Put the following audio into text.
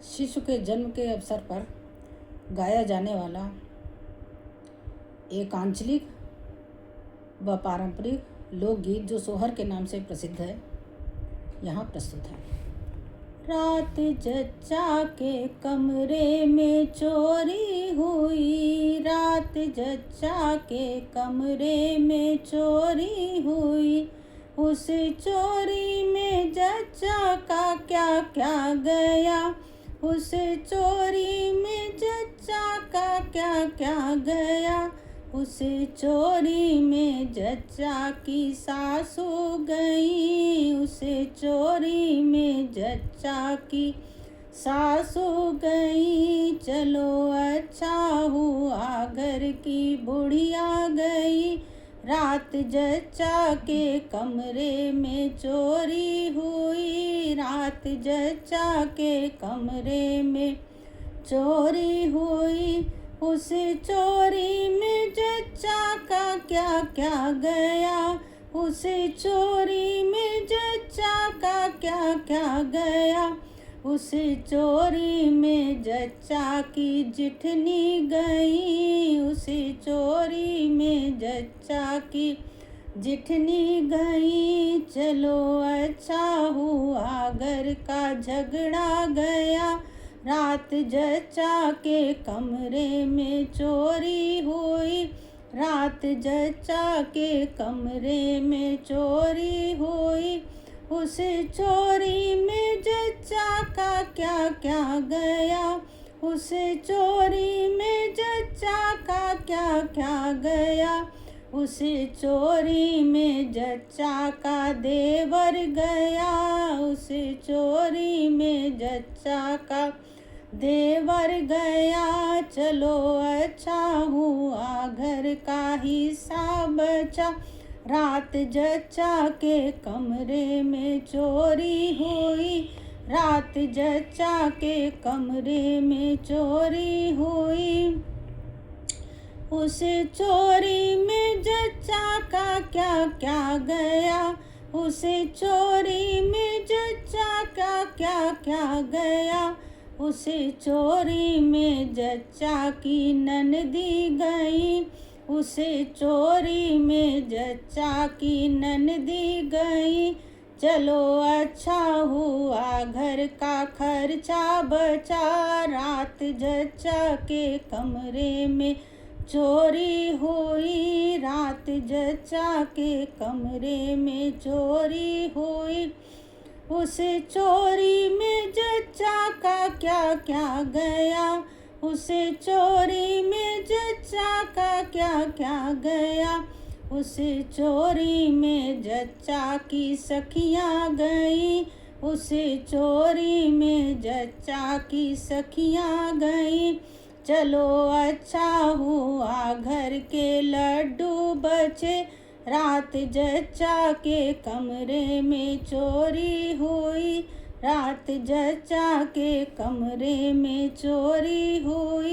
शिशु के जन्म के अवसर पर गाया जाने वाला एक आंचलिक व पारंपरिक लोकगीत जो सोहर के नाम से प्रसिद्ध है, यहाँ प्रस्तुत है। रात जच्चा के कमरे में चोरी हुई, रात जच्चा के कमरे में चोरी हुई, उस चोरी में जच्चा का क्या क्या गया, उस चोरी में जच्चा का क्या क्या गया, उस चोरी में जच्चा की सासू गई, उस चोरी में जच्चा की सासू गई। चलो अच्छा हुआ घर की बुढ़िया गई, रात जच्चा के कमरे में चोरी हुई, रात जच्चा के कमरे में चोरी हुई, उस चोरी में जच्चा का क्या क्या गया, उस चोरी में जच्चा का क्या क्या गया, उस चोरी में जच्चा की जिठनी गई, उस चोरी में जच्चा की जिठनी गई। चलो अच्छा हुआ घर का झगड़ा गया, रात जच्चा के कमरे में चोरी हुई, रात जच्चा के कमरे में चोरी हुई, उस चोरी में जच्चा का क्या क्या गया, उस चोरी में जच्चा का क्या क्या गया, उस चोरी में जच्चा का देवर गया, उस चोरी में जच्चा का देवर गया। चलो अच्छा हुआ घर का हिस्सा बचा, रात जच्चा के कमरे में चोरी हुई, रात जच्चा के कमरे में चोरी हुई, उस चोरी में जच्चा का क्या क्या गया, उस चोरी में जच्चा का क्या क्या गया, उस चोरी में जच्चा की ननदी गई, उस चोरी में जच्चा की ननदी गई। चलो अच्छा हुआ घर का खर्चा बचा, रात जच्चा के कमरे में चोरी हुई, रात जच्चा के कमरे में चोरी हुई, उस चोरी में जच्चा का क्या क्या गया, उस चोरी में जच्चा का क्या क्या गया, उस चोरी में जच्चा की सखियाँ गई, उस चोरी में जच्चा की सखियाँ गई। चलो अच्छा हुआ घर के लड्डू बचे, रात जच्चा के कमरे में चोरी हुई, रात जच्चा के कमरे में चोरी हुई।